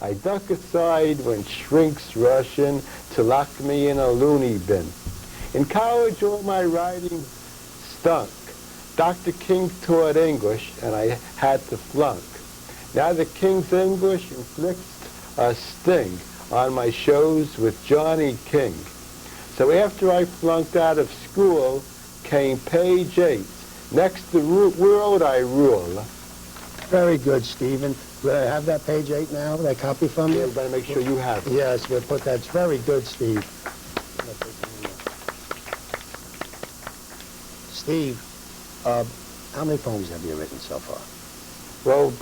I duck aside when shrinks rush in to lock me in a loony bin. In college, all my writings stunk. Dr. King taught English, and I had to flunk. Now the King's English inflicts a sting on my shows with Johnny King. So after I flunked out of school, came page 8. Next, the world I rule. Very good, Stephen. Will I have that page 8 now, that copy from you? Yeah, we better make sure you have it. Yes, we'll put that. It's very good, Steve. Steve, how many poems have you written so far? Well,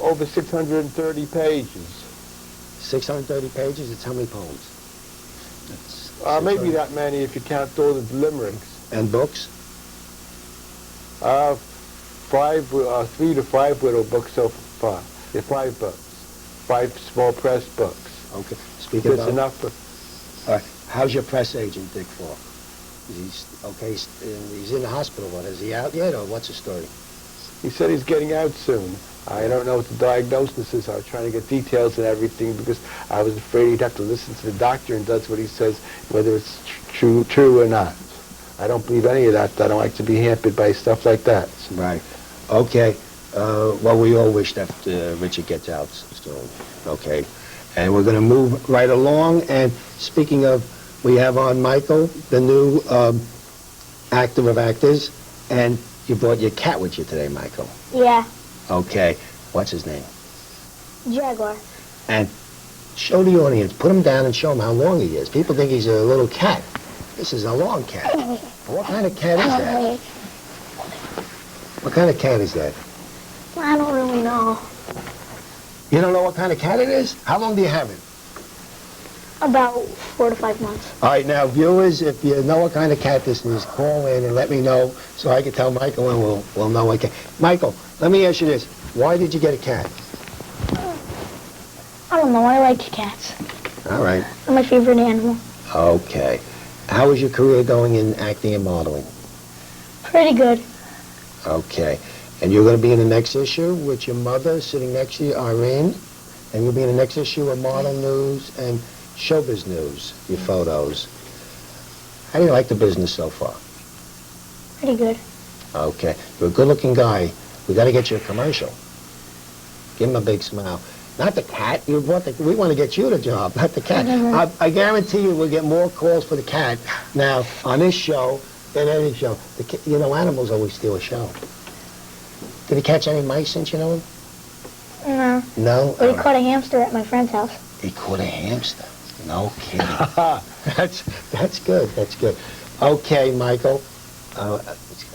over 630 pages. 630 pages? It's how many poems? Maybe that many if you count all the limericks. And books? 3 to 5 little books so far. Yeah, 5 books. 5 small press books. Okay. Speaking That's about... enough for... All right. How's your press agent, Dick Falk? He's okay. He's in the hospital. What, is he out yet, or what's the story? He said he's getting out soon. I don't know what the diagnosis is. I was trying to get details and everything because I was afraid he'd have to listen to the doctor and does what he says, whether it's true or not. I don't believe any of that. I don't like to be hampered by stuff like that. Right. Okay. Well, we all wish that Richard gets out soon. Okay. And we're going to move right along. And speaking of, we have on Michael, the new actor of actors, and you brought your cat with you today, Michael. Yeah, Okay. What's his name? Jaguar. And show the audience, put him down and show him how long he is. People think he's a little cat. This is a long cat. What kind of cat is that? What kind of cat is that? I don't really know. You don't know what kind of cat it is? How long do you have it? About 4 to 5 months. All right, now, viewers, if you know what kind of cat this is, call in and let me know so I can tell Michael and we'll know what cat. Michael, let me ask you this. Why did you get a cat? I don't know. I like cats. All right. They're my favorite animal. Okay. How is your career going in acting and modeling? Pretty good. Okay. And you're going to be in the next issue with your mother sitting next to you, Irene. And you'll be in the next issue of Model News and Showbiz News, your photos. How do you like the business so far? Pretty good. Okay. You're a good-looking guy. We got to get you a commercial. Give him a big smile. Not the cat. We want to get you the job, not the cat. I guarantee you we'll get more calls for the cat now on this show than any show. You know, animals always steal a show. Did he catch any mice since you know him? No. No? But he caught a hamster at my friend's house. He caught a hamster. No kidding. That's good. That's good. Okay, Michael.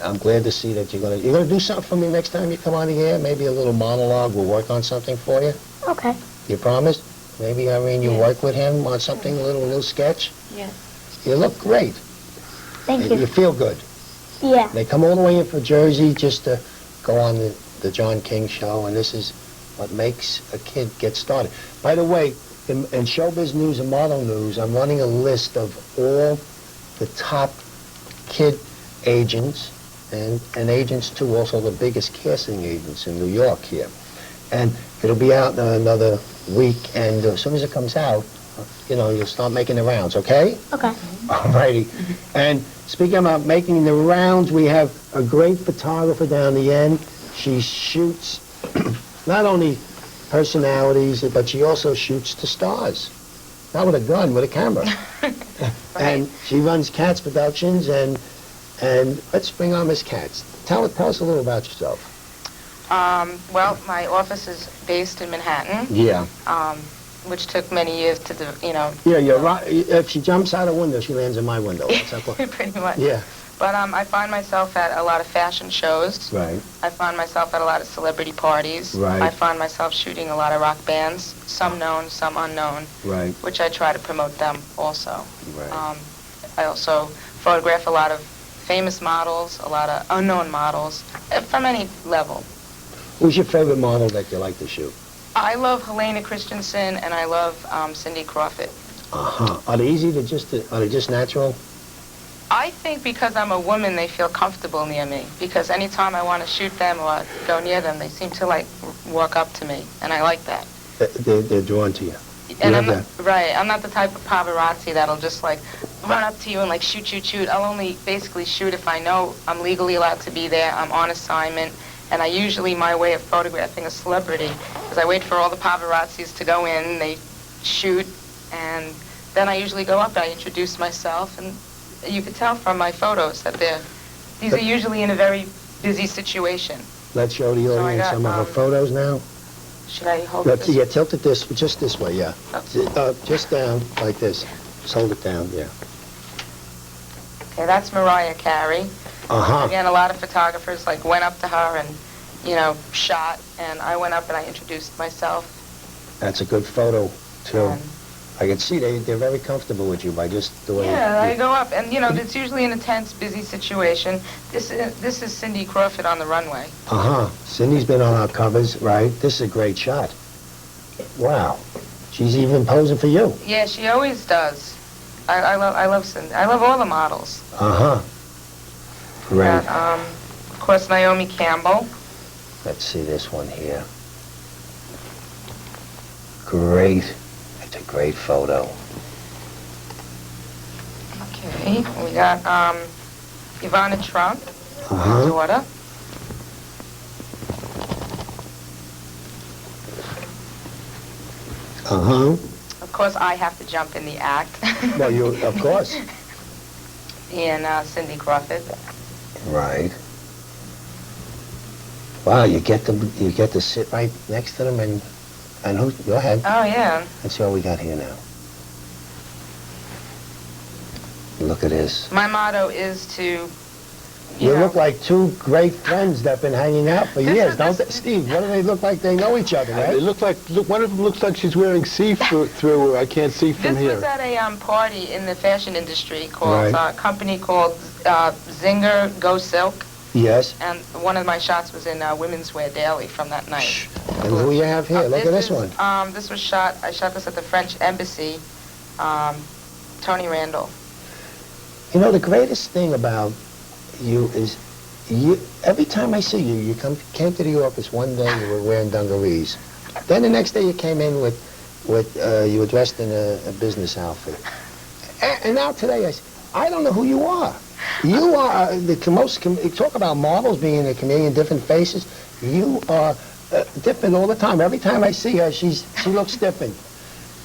I'm glad to see that you're gonna do something for me next time you come on the air. Maybe a little monologue. We'll work on something for you. Okay. You promise? Maybe Irene, you work with him on something, a little sketch. Yeah. You look great. Thank You you. feel good. Yeah. They come all the way in from Jersey just to go on the John King show, and this is what makes a kid get started. By the way, in Showbiz News and Model News, I'm running a list of all the top kid agents and agents too, also the biggest casting agents in New York here. And it'll be out in another week, and as soon as it comes out, you know, you'll start making the rounds, okay? Okay. All righty. And speaking about making the rounds, we have a great photographer down the end. She shoots not only personalities, but she also shoots the stars. Not with a gun, with a camera. And she runs Katz Productions, and let's bring on Miss Katz. Tell us a little about yourself. Well, my office is based in Manhattan. Yeah. Which took many years to, Yeah, you're right. If she jumps out a window, she lands in my window. That's how close. Pretty much. Yeah. But I find myself at a lot of fashion shows. Right. I find myself at a lot of celebrity parties. Right. I find myself shooting a lot of rock bands, some known, some unknown. Right. Which I try to promote them also. Right. I also photograph a lot of famous models, a lot of unknown models, from any level. Who's your favorite model that you like to shoot? I love Helena Christensen, and I love Cindy Crawford. Uh-huh. Are they just natural? I think because I'm a woman, they feel comfortable near me. Because anytime I want to shoot them or go near them, they seem to, like, walk up to me, and I like that. they're drawn to you. And love I'm not the type of paparazzi that'll just like run up to you and like shoot. I'll only basically shoot if I know I'm legally allowed to be there, I'm on assignment, and my way of photographing a celebrity is I wait for all the paparazzis to go in, they shoot, and then I usually go up and I introduce myself, and you could tell from my photos that these are usually in a very busy situation. Let's show the audience some of her photos now. Should I hold it? Yeah, tilt it just this way, yeah. Oh. Just down, like this. Just hold it down, yeah. Okay, that's Mariah Carey. Uh-huh. Again, a lot of photographers like went up to her and, shot, and I went up and I introduced myself. That's a good photo, too. And I can see they're very comfortable with you by just the way... Yeah, I go up, and, it's usually an intense, busy situation. This is Cindy Crawford on the runway. Uh-huh. Cindy's been on our covers, right? This is a great shot. Wow. She's even posing for you. Yeah, she always does. I love Cindy. I love all the models. Uh-huh. Great. Of course, Naomi Campbell. Let's see this one here. Great. It's a great photo. Okay, we got Ivana Trump, Uh-huh. daughter. Uh-huh. Of course, I have to jump in the act. Well, of course. And Cindy Crawford. Right. Wow, you get to sit right next to them and who? Go ahead. Oh, yeah. Let's see what we got here now. Look at this. My motto is to, You know, look like two great friends that have been hanging out for This years, is- don't this- they? Steve, what do they look like? They know each other, They right? look one of them looks like she's wearing see-through. I can't see from This here. was at a party in the fashion industry called, Right. a company called Zinger Go Silk, Yes. and one of my shots was in Women's Wear Daily from that night. And who you have here? Look at this one. This was I shot this at the French Embassy, Tony Randall. You know, the greatest thing about you is every time I see you, came to the office one day, you were wearing dungarees. Then the next day you came in you were dressed in a business outfit. And now today I don't know who you are. You are talk about models being a chameleon, different faces. You are different all the time. Every time I see her, she looks different.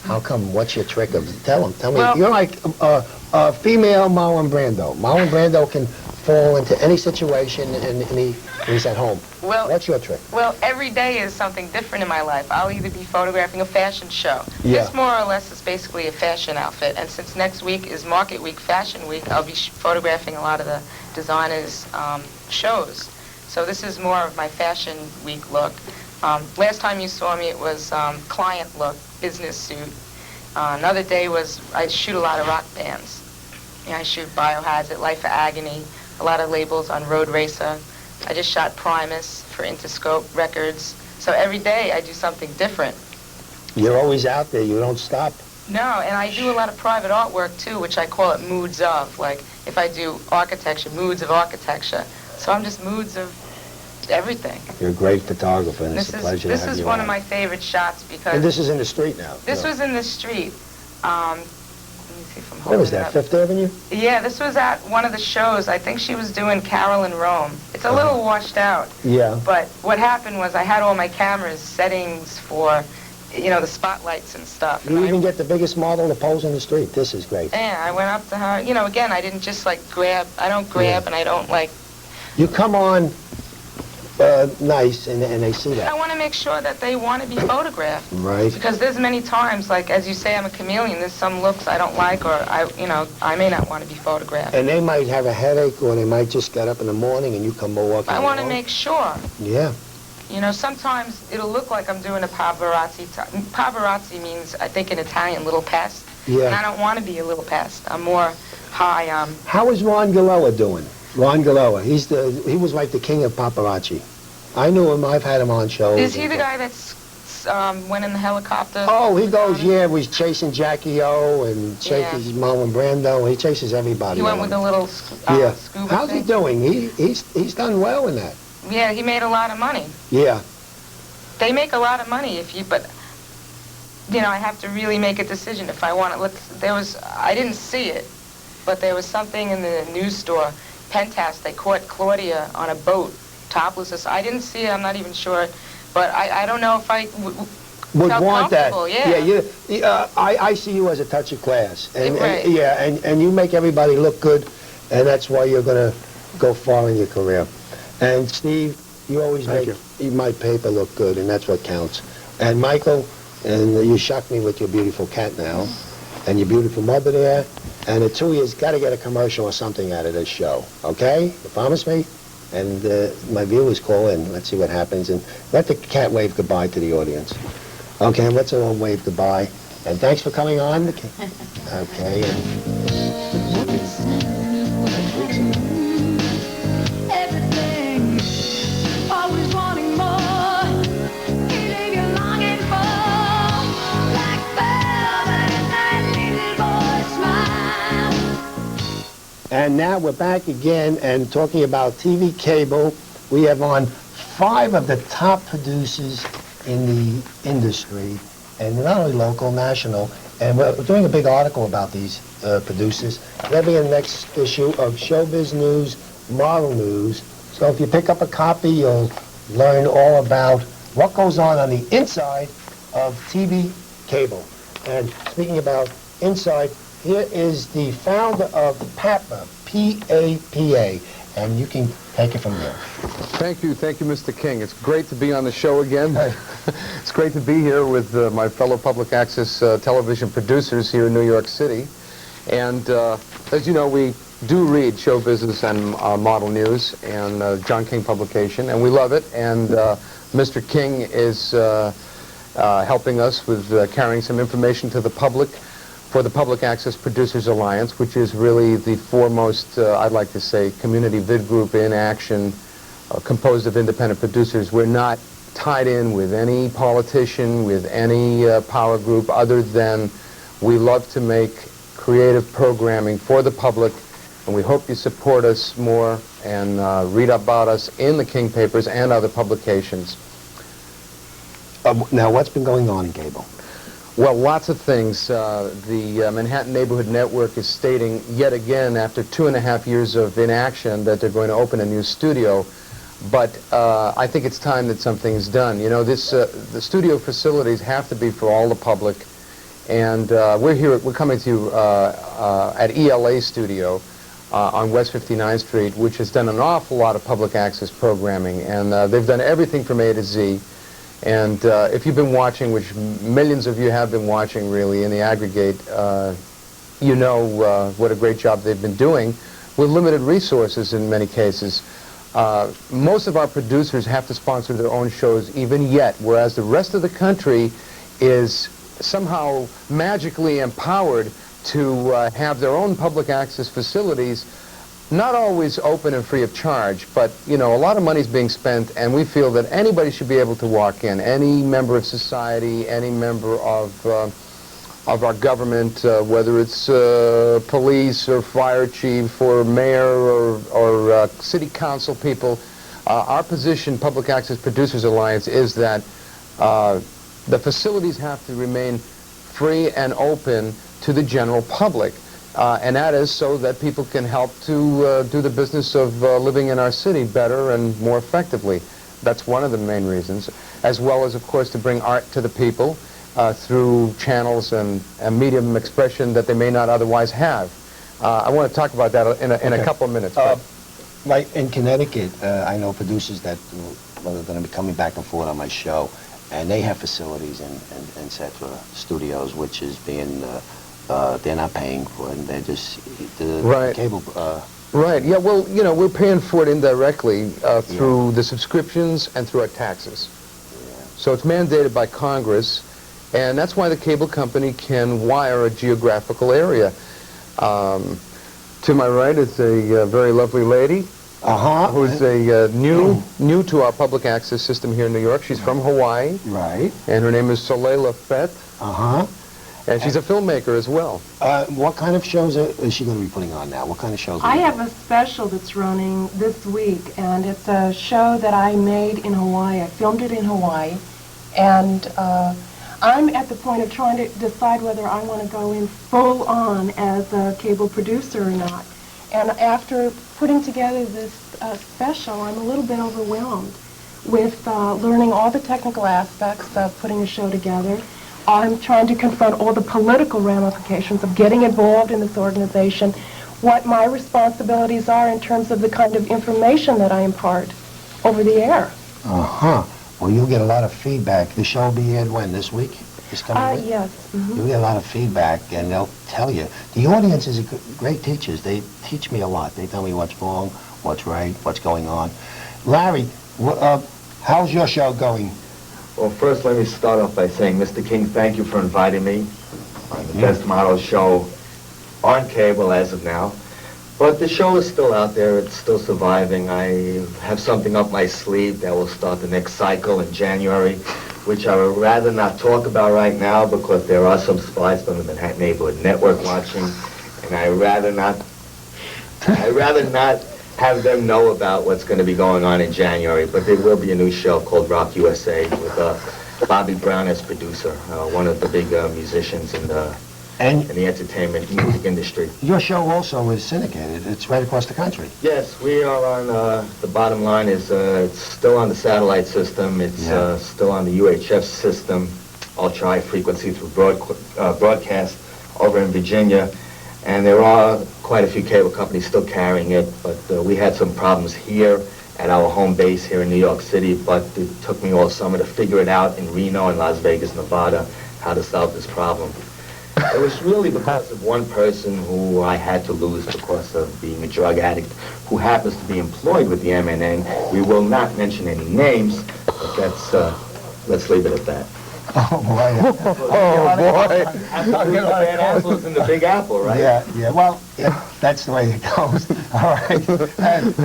How come? What's your trick of? Tell me. Well, You're like a female Marlon Brando. Marlon Brando can fall into any situation and he's at home. Well, What's your trick? Well, every day is something different in my life. I'll either be photographing a fashion show. Yeah. This more or less is basically a fashion outfit. And since next week is Market Week, Fashion Week, I'll be photographing a lot of the designers' shows. So this is more of my Fashion Week look. Last time you saw me, it was client look, business suit. Another day was I shoot a lot of rock bands. I shoot Biohazard, Life of Agony, a lot of labels on Road Racer. I just shot Primus for Interscope Records. So every day I do something different. You're always out there. You don't stop. No, and I do a lot of private artwork too, which I call it moods of. Like if I do architecture, moods of architecture. So I'm just moods of everything. You're a great photographer, and it's a pleasure to This have is you one on. of my favorite shots because And this is in the street now. this so. was in the street. Let me see if I'm Where holding was it that? up. Fifth Avenue? Yeah, this was at one of the shows. I think she was doing Carol in Rome. It's a little washed out. Yeah. But what happened was I had all my cameras settings for, the spotlights and stuff. You And even get the biggest model to pose in the street. This is great. I went up to her. Again, I didn't just grab. I don't grab and I don't You come on nice, and they see I that. want to make sure that they want to be photographed. Right. Because there's many times, as you say, I'm a chameleon. There's some looks I don't like, or I may not want to be photographed. And they might have a headache, or they might just get up in the morning and you come walking I want to along. make sure. Yeah. Sometimes it'll look like I'm doing a paparazzi. Paparazzi means, I think in Italian, little pest. And I Yeah. don't want to be a little pest. I'm more high. How is Ron Galloa doing? Ron Galloa, he was like the king of paparazzi. I knew him. I've had him on shows. Is he the guy that's went in the helicopter? Oh, he goes, yeah, he's chasing Jackie O and chases Marlon Brando. He chases everybody. He went with a little yeah. scuba How's he thing? doing? He's done well in that. Yeah, he made a lot of money. Yeah. They make a lot of money but you know, I have to really make a decision if I want to. I didn't see it, but there was something in the news store, Penthouse. They caught Claudia on a boat, topless. I didn't see it. I'm not even sure, but I don't know if I would felt want that. comfortable, yeah. I see you as a touch of class, Right. and you make everybody look good, and that's why you're gonna go far in your career. And Steve, you always Thank make my paper look good, and that's what counts. And Michael, and you shocked me with your beautiful cat now, and your beautiful mother there, and the two of you's got to get a commercial or something out of this show, okay? You promise me? And my viewers call in. Let's see what happens, and let the cat wave goodbye to the audience. Okay, and let's all wave goodbye. And thanks for coming on. Okay. Everything, always wanting more. You leave you longing for, like velvet in that little boy's smile. And now we're back again and talking about TV cable. We have on 5 of the top producers in the industry, and not only local, national. And we're doing a big article about these producers. They'll be in the next issue of Showbiz News, Model News. So if you pick up a copy, you'll learn all about what goes on the inside of TV cable. And speaking about inside, here is the founder of PAPA, P-A-P-A, and you can take it from there. Thank you, Mr. King. It's great to be on the show again. It's great to be here with my fellow public access television producers here in New York City. And as you know, we do read Show Business and Model News and John King publication, and we love it. And Mr. King is helping us with carrying some information to the public for the Public Access Producers Alliance, which is really the foremost, I'd like to say, community vid group in action, composed of independent producers. We're not tied in with any politician, with any power group, other than we love to make creative programming for the public, and we hope you support us more and read about us in the King papers and other publications. Now, what's been going on in cable? Well, lots of things. The Manhattan Neighborhood Network is stating yet again, after 2.5 years of inaction, that they're going to open a new studio. But I think it's time that something's done. You know, the studio facilities have to be for all the public. And we're coming to you at ELA Studio on West 59th Street, which has done an awful lot of public access programming. And they've done everything from A to Z. And if you've been watching, which millions of you have been watching really in the aggregate, you know what a great job they've been doing with limited resources in many cases. Most of our producers have to sponsor their own shows even yet, whereas the rest of the country is somehow magically empowered to have their own public access facilities, not always open and free of charge, but, you know, a lot of money is being spent, and we feel that anybody should be able to walk in, any member of society, any member of our government, whether it's police or fire chief or mayor or city council people. Our position, Public Access Producers Alliance, is that the facilities have to remain free and open to the general public. And that is so that people can help to do the business of living in our city better and more effectively. That's one of the main reasons, as well as, of course, to bring art to the people through channels and medium expression that they may not otherwise have. I want to talk about that in a couple of minutes. Right, in Connecticut, I know producers that are going to be coming back and forth on my show, and they have facilities in Setra Studios, which is being... they're not paying for it, and they're just the cable. Right. Yeah. Well, you know, we're paying for it indirectly through the subscriptions and through our taxes. Yeah. So it's mandated by Congress, and that's why the cable company can wire a geographical area. To my right is a very lovely lady. Who's a new to our public access system here in New York. She's from Hawaii. Right. And her name is Soleil Lafette. And she's a filmmaker as well. What kind of shows is she going to be putting on now? What kind of shows? I have a special that's running this week, and it's a show that I made in Hawaii. I filmed it in Hawaii, and I'm at the point of trying to decide whether I want to go in full on as a cable producer or not. And after putting together this special, I'm a little bit overwhelmed with learning all the technical aspects of putting a show together. I'm trying to confront all the political ramifications of getting involved in this organization, what my responsibilities are in terms of the kind of information that I impart over the air. Uh-huh. Well, you'll get a lot of feedback. The show will be aired when? This week? This coming week? Yes. Mhm. You'll get a lot of feedback, and they'll tell you. The audience is great teachers. They teach me a lot. They tell me what's wrong, what's right, what's going on. Larry, how's your show going? Well, first let me start off by saying, Mr. King, thank you for inviting me on the Best Model show on cable as of now. But the show is still out there. It's still surviving. I have something up my sleeve that will start the next cycle in January, which I would rather not talk about right now because there are some spies from the Manhattan Neighborhood Network watching, and I'd rather not have them know about what's going to be going on in January. But there will be a new show called Rock USA with Bobby Brown as producer, one of the big musicians in the entertainment music industry. Your show also is syndicated. It's right across the country. Yes, we are on, the bottom line is it's still on the satellite system. It's still on the UHF system, ultra-high frequency through broadcast over in Virginia. And there are quite a few cable companies still carrying it, but we had some problems here at our home base here in New York City, but it took me all summer to figure it out in Reno and Las Vegas, Nevada, how to solve this problem. It was really because of one person who I had to lose because of being a drug addict who happens to be employed with the MNN. We will not mention any names, but that's, let's leave it at that. Oh, boy. Oh, boy. Van Apple's in the Big Apple, right? Yeah. Well, that's the way it goes. All right.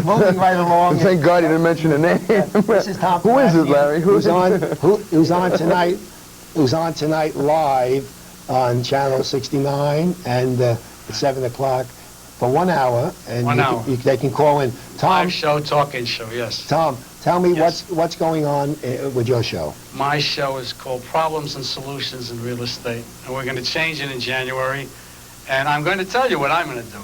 Moving right along. Thank God you didn't mention a name. This is Tom. Who is it, Larry? Who's on tonight? Who's on tonight live on Channel 69 and at 7 o'clock for 1 hour. And 1 hour. They can call in. Tom, Live show, talk-in show, yes. Tom, tell me Yes. what's going on with your show. My show is called Problems and Solutions in Real Estate, and we're going to change it in January. And I'm going to tell you what I'm going to do.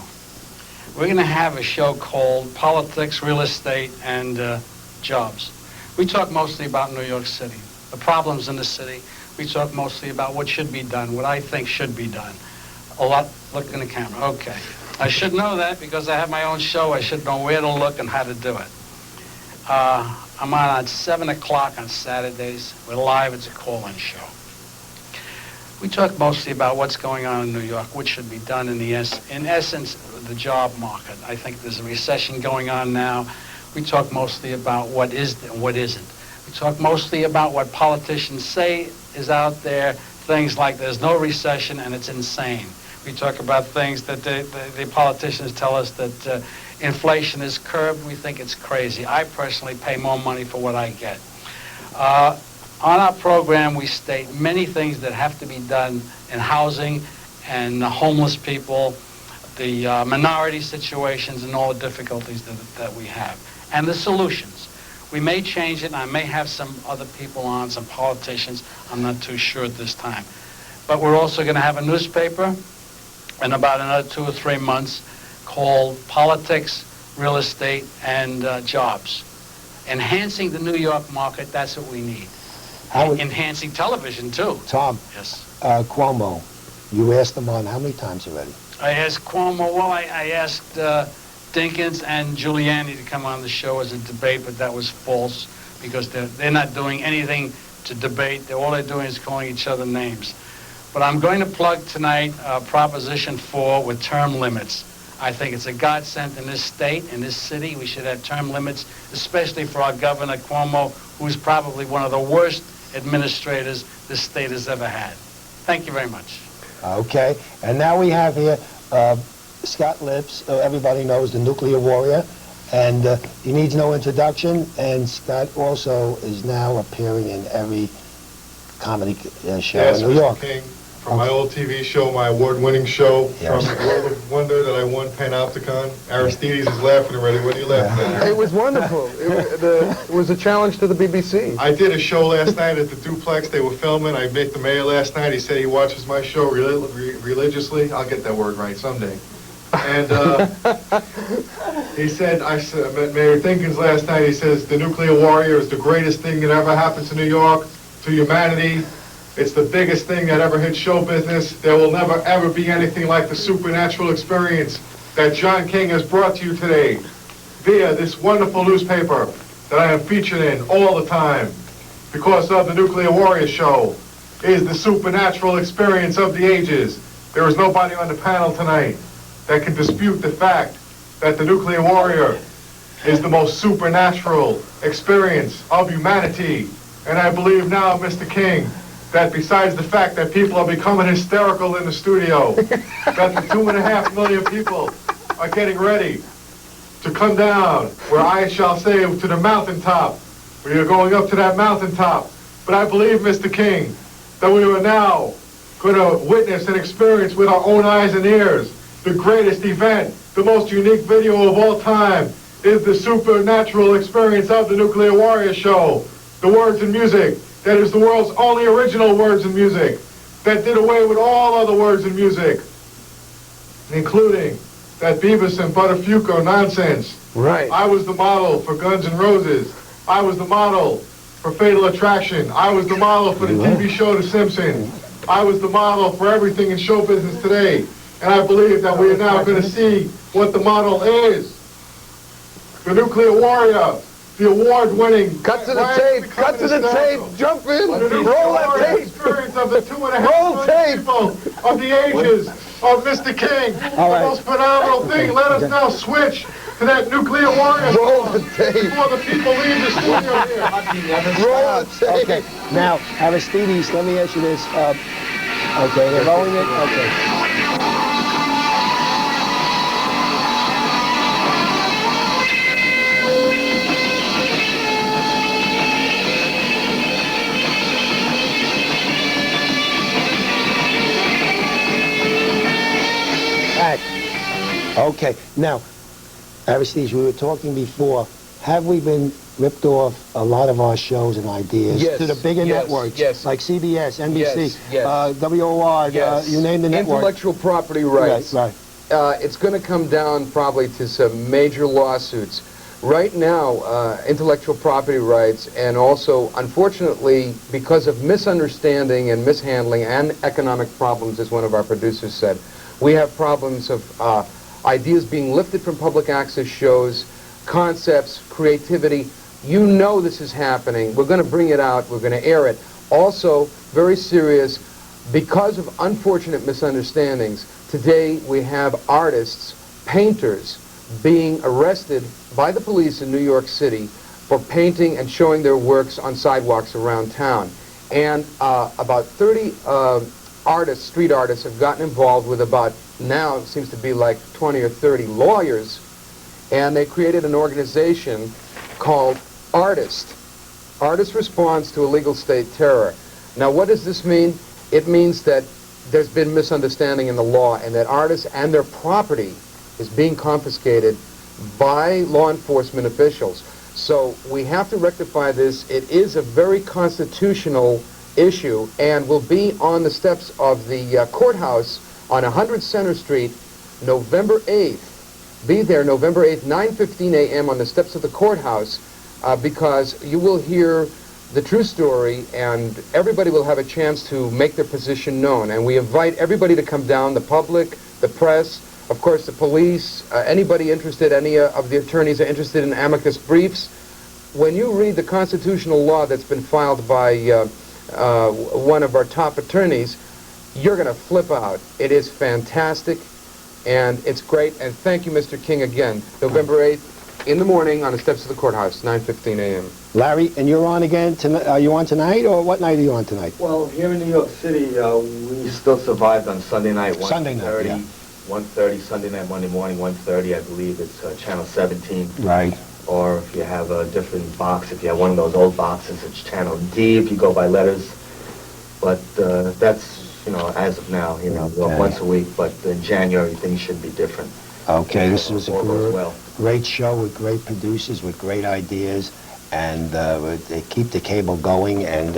We're going to have a show called Politics, Real Estate, and Jobs. We talk mostly about New York City, the problems in the city. We talk mostly about what should be done, what I think should be done. A lot, look in the camera, okay. I should know that because I have my own show. I should know where to look and how to do it. I'm on at 7 o'clock on Saturdays. We're live. It's a call-in show. We talk mostly about what's going on in New York, what should be done in essence, the job market. I think there's a recession going on now. We talk mostly about what is and what isn't. We talk mostly about what politicians say is out there, things like there's no recession and it's insane. We talk about things that the politicians tell us that inflation is curbed. We think it's crazy. I personally pay more money for what I get. On our program, we state many things that have to be done in housing and homeless people, the minority situations and all the difficulties that we have, and the solutions. We may change it, and I may have some other people on, some politicians. I'm not too sure at this time. But we're also going to have a newspaper in about another 2 or 3 months called Politics, Real Estate, and Jobs. Enhancing the New York market, that's what we need. Enhancing television, too. Tom, Yes. Cuomo, you asked him on how many times already? I asked Cuomo, well, I asked Dinkins and Giuliani to come on the show as a debate, but that was false because they're not doing anything to debate. All they're doing is calling each other names. But I'm going to plug tonight Proposition 4 with term limits. I think it's a godsend in this state, in this city. We should have term limits, especially for our Governor Cuomo, who's probably one of the worst administrators this state has ever had. Thank you very much. Okay, and now we have here Scott Lips. Everybody knows the nuclear warrior, and he needs no introduction. And Scott also is now appearing in every comedy show in New York. King. from my old TV show, my award-winning show, Yes. from World of Wonder that I won Panopticon. Aristides is laughing already. What are you laughing at? It was wonderful. It was a challenge to the BBC. I did a show last night at the Duplex. They were filming. I met the mayor last night. He said he watches my show religiously. I'll get that word right someday. And he said, I met Mayor Dinkins last night. He says, the nuclear warrior is the greatest thing that ever happened to New York, to humanity. It's the biggest thing that ever hit show business. There will never, ever be anything like the supernatural experience that John King has brought to you today via this wonderful newspaper that I am featured in all the time because of the Nuclear Warrior Show is the supernatural experience of the ages. There is nobody on the panel tonight that can dispute the fact that the Nuclear Warrior is the most supernatural experience of humanity. And I believe now, Mr. King, that besides the fact that people are becoming hysterical in the studio, that the 2.5 million people are getting ready to come down, where I shall say to the mountaintop. We are going up to that mountaintop. But I believe, Mr. King, that we are now going to witness and experience with our own eyes and ears the greatest event, the most unique video of all time, is the supernatural experience of the Nuclear Warrior Show. The words and music, that is the world's only original words and music, that did away with all other words and music, including that Beavis and Butterfuco nonsense. Right. I was the model for Guns N' Roses. I was the model for Fatal Attraction. I was the model for the TV show The Simpsons. I was the model for everything in show business today. And I believe that we are now going to see what the model is. The Nuclear Warrior, the award-winning... Cut to the tape! Cut to the tape! Jump in! Roll that tape! Experience of the 2.5 million people of the ages of Mr. King. All right. The most phenomenal thing. Let us now switch to that Nuclear Warrior. Roll the tape! Before the people leave the studio here. Roll the tape! Okay, now, Aristides, let me ask you this. Okay, they're rolling it? Okay. Okay, now, Aristides, we were talking before. Have we been ripped off a lot of our shows and ideas Yes, to the bigger yes, networks, yes. like CBS, NBC, Yes. WOR, Yes. you name the network. Intellectual property rights. Right. It's going to come down probably to some major lawsuits. Right now, intellectual property rights, and also, unfortunately, because of misunderstanding and mishandling and economic problems, as one of our producers said, we have problems of ideas being lifted from public access shows, concepts, creativity. You know this is happening. We're going to bring it out. We're going to air it. Also, very serious, because of unfortunate misunderstandings, today we have artists, painters, being arrested by the police in New York City for painting and showing their works on sidewalks around town. And about 30 artists, street artists, have gotten involved with about, now it seems to be like 20 or 30 lawyers, and they created an organization called Artist. Artist Response to Illegal State Terror. Now what does this mean? It means that there's been misunderstanding in the law and that artists and their property is being confiscated by law enforcement officials. So we have to rectify this. It is a very constitutional issue and will be on the steps of the courthouse on 100 Center Street, November 8th. Be there November 8th, 9:15 a.m. on the steps of the courthouse because you will hear the true story and everybody will have a chance to make their position known. And we invite everybody to come down, the public, the press, of course the police, anybody interested, any of the attorneys are interested in amicus briefs. When you read the constitutional law that's been filed by one of our top attorneys, you're going to flip out. It is fantastic, and it's great. And thank you, Mr. King, again. November 8th, in the morning, on the steps of the courthouse, 9:15 a.m. Larry, and you're on again tonight? Are you on tonight, or what night are you on tonight? Well, here in New York City, we still survived on Sunday night, 1:30, Sunday night, yeah. 1:30, Sunday night, Monday morning, 1:30, I believe it's channel 17. Right. Or if you have a different box, if you have one of those old boxes, it's channel D if you go by letters. But that's as of now, Okay. once a week, but in January, things should be different. Okay, this was a All goes well. great show with great producers, with great ideas, and they keep the cable going, and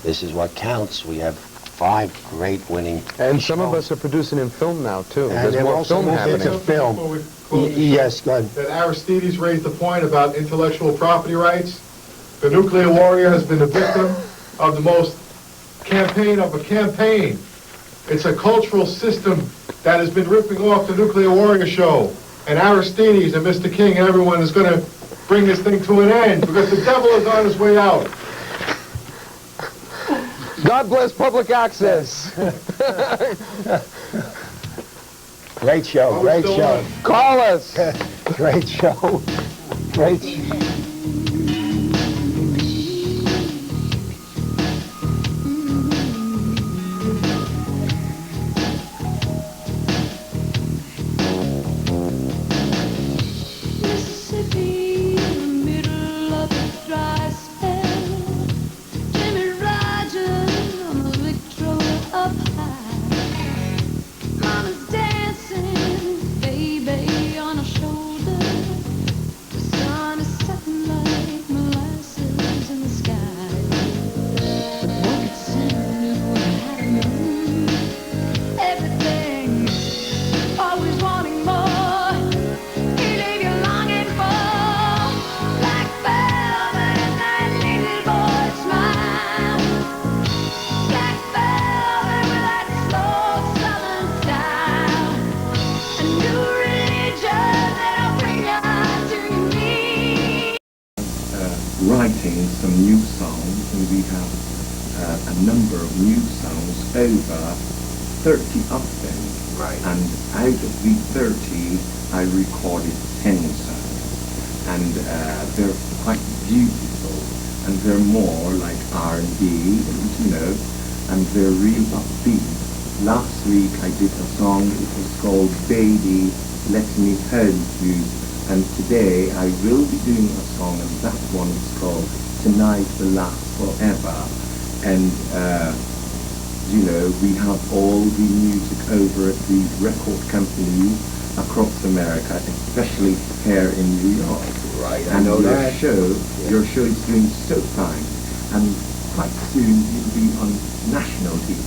this is what counts. We have 5 great winning And some of shows. us are producing in film now, too. And There's they're more also film moved happening. into film. Before we close the show, Yes, go ahead. that Aristides raised the point about intellectual property rights. The nuclear warrior has been the victim of the most campaign of a campaign. It's a cultural system that has been ripping off the nuclear warrior show. And Aristides and Mr. King and everyone is going to bring this thing to an end because the devil is on his way out. God bless public access. Great show, Are we great still show. on? Call us. Great show. Great show. Mississippi, in the middle of a dry spell. Jimmy Rogers on the Victrola up high. Mama's dancing, baby on her shoulder. The sun is setting like molasses in the sky. One could send knew how to move everything, always wanting more. He leave you longing for black velvet and that little boy's smile. Black velvet with that slow southern style. A new religion that'll bring you to your knees. Writing some new songs, and we have a number of new songs, over 30 of them. Right. And out of the 30, I recorded 10 songs. And they're quite beautiful, and they're more like R&B, and they're real upbeat. Last week I did a song, it was called Baby, Let Me Hold You. And today I will be doing a song, and that one is called Tonight Will Last Forever. And, we have all the music over at the record companies across America, especially here in New York. Right, I And know that. your show is doing so fine. And quite soon you'll be on national TV.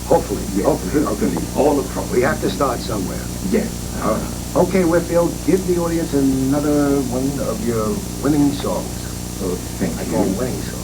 Hopefully, Yes, hopefully. all across. We have to start somewhere. Yes. Okay, Whitfield, give the audience another one of your winning songs. So thank I you. call them winning songs.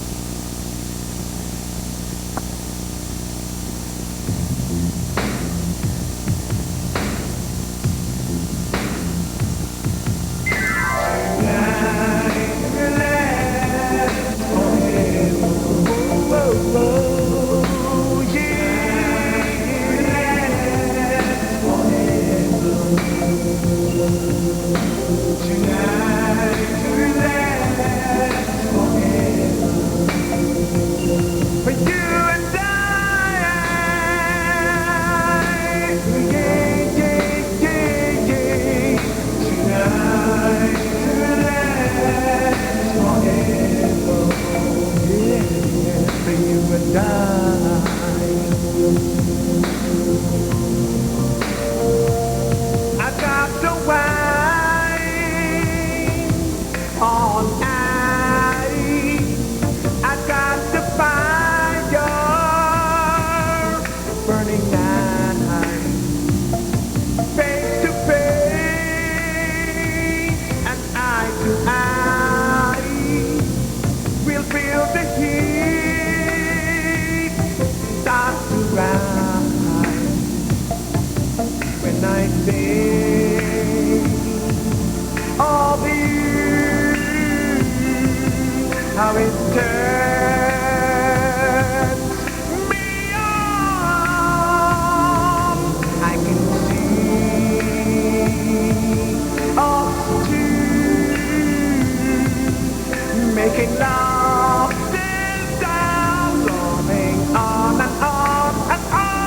For you and I, yeah, yeah, yeah, yeah. Tonight to last forever, yeah, for you and I got the wine on ice. I got the fire burning night, face to face and eye to eye. We'll feel the heat start to rise when I say, all the how it turns me on. I can see us two making love till down, going on and on and on.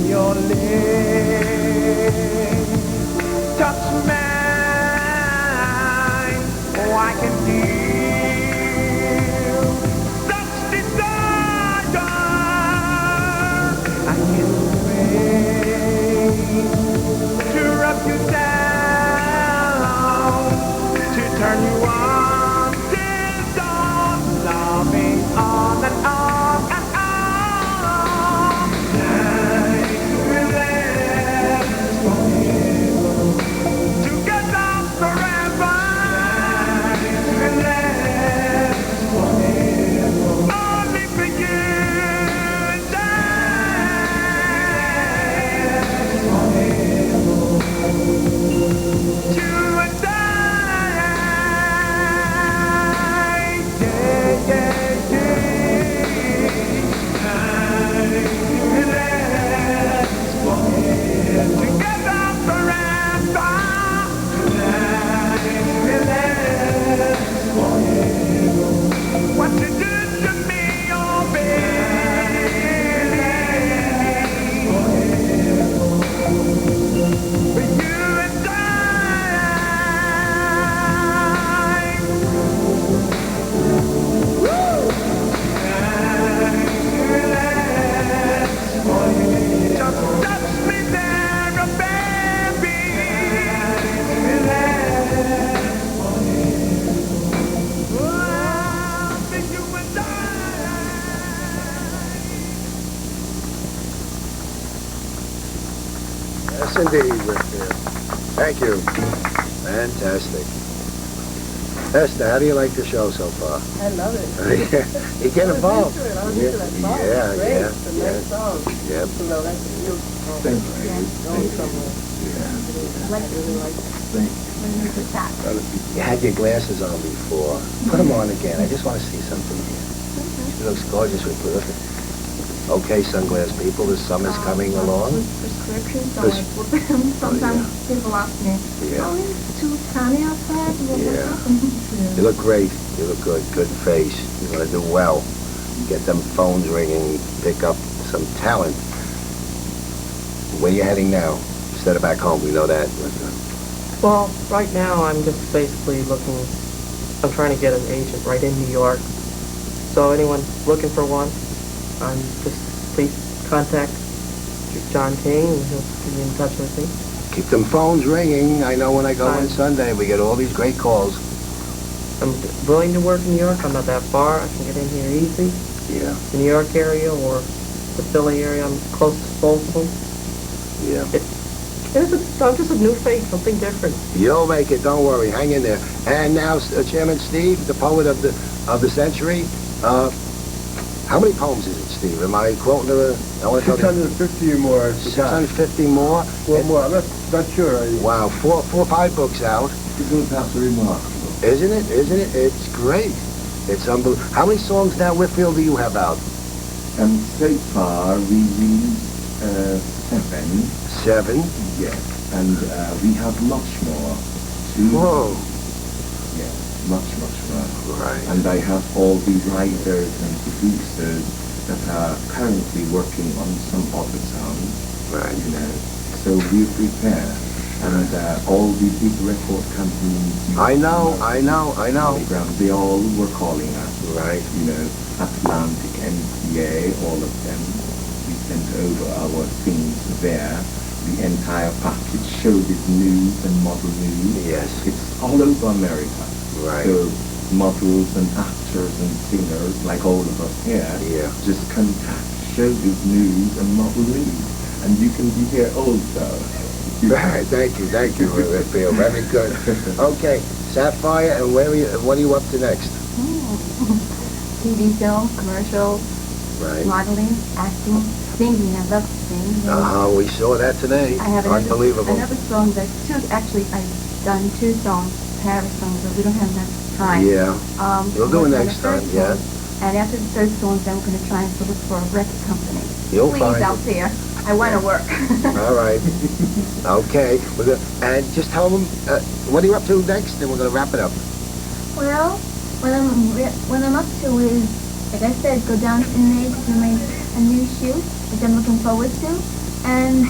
your lips touch mine. Oh, I can feel such desire. I can't wait to rub you down, to turn you on till dawn, loving on and on and on. Night will last forever, together forever. Night will last forever, only for you and I. You and I. Yeah, yeah, yeah. Night will last forever, together forever. Night will last forever. What you do to me, oh baby. For you and I. Woo! Night will last forever. Just touch me there, oh baby. Night will last forever. Oh, for you and I. Yes, indeed, Whitfield. Thank you. Fantastic. Esther, how do you like the show so far? I love it. You get involved. I was into that song. Yeah, Great. yeah, It's a yeah. nice song. Yep. Even though that's a new song. Thank you. Going somewhere. I like it. Really like it. You had your glasses on before. Put them on again. I just want to see something here. She looks gorgeous with perfect. Okay, sunglass people, the summer's coming along. Prescriptions, so Pres- I put them. Sometimes people ask me, Yeah. oh, it's too sunny outside. What Yeah. happened? You look great. You look good. Good face. You're going to do well. Get them phones ringing. Pick up some talent. Where you heading now? Instead of back home, we know that. Well, right now I'm just basically looking, I'm trying to get an agent right in New York. So anyone looking for one, I'm just, please contact John King and he'll be in touch with me. Keep them phones ringing. I know when I go in Sunday, we get all these great calls. I'm willing to work in New York. I'm not that far. I can get in here easy. Yeah. The New York area or the Philly area, I'm close to both of them. Yeah. I'm just a new face, something different. You'll make it. Don't worry. Hang in there. And now, Chairman Steve, the poet of the century. How many poems is it, Steve? Am I quoting the? I want to tell you. 650 or more. 650 more. Or more. I'm not sure. Wow, four or five books out. That's remarkable. Isn't it? Isn't it? It's great. It's unbelievable. How many songs now, Whitfield, do you have out? So far, we released 7. 7? Yes. And we have much more. Whoa. Yes, much more. Right. And I have all the writers and producers that are currently working on some other songs. Right. You know. So we prepare. And all the big record companies. I know. They all were calling us. Right. You know, Atlantic, NCA, all of them. We sent over our things there. The entire package, showbiz news and model news. Yes. It's all over America. Right. So models and actors and singers, like all of us here, just contact showbiz news and model news. And you can be here also. Right. Thank you, Whitfield. Very good. Okay, Sapphire, and what are you up to next? TV, film, commercials, Right. modeling, acting, singing. I love to sing. We saw that today. I have Unbelievable. another song that actually I've done 2 songs, Paris songs, but we don't have enough time. Yeah. We'll do it working on next the time, third yeah. song, and after the third song, then we're going to try and look for a record company. You'll Please, find out it. there. I want to work. All right. Okay. And just tell them, what are you up to next? And we're going to wrap it up. Well, what I'm up to is, like I said, go down to Nate to make a new shoot, which I'm looking forward to. And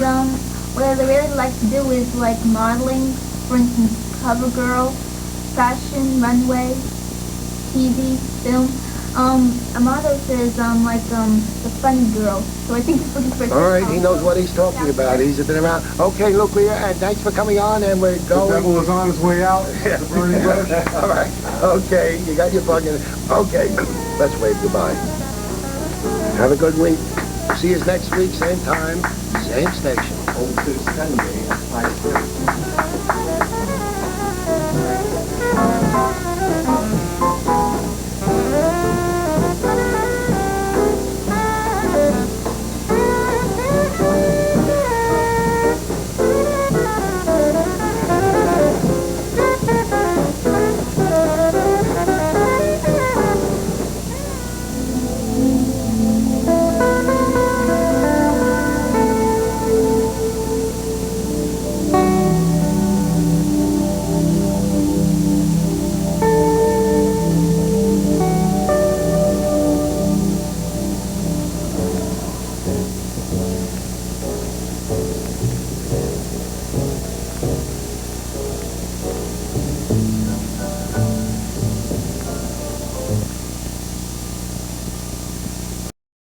what I really like to do is like modeling, for instance, CoverGirl, fashion, runway, TV, film. Amato says the funny girl. So I think he's looking for a All right, sitcom. he knows what he's talking about. He's been around. Okay, look, Leah, and thanks for coming on, and we're going. The devil is on his way out. Yeah. The burning bush. All right. Okay, you got your fucking. Okay, let's wave goodbye. Have a good week. See you next week, same time, same station. Also Sunday at 5:30.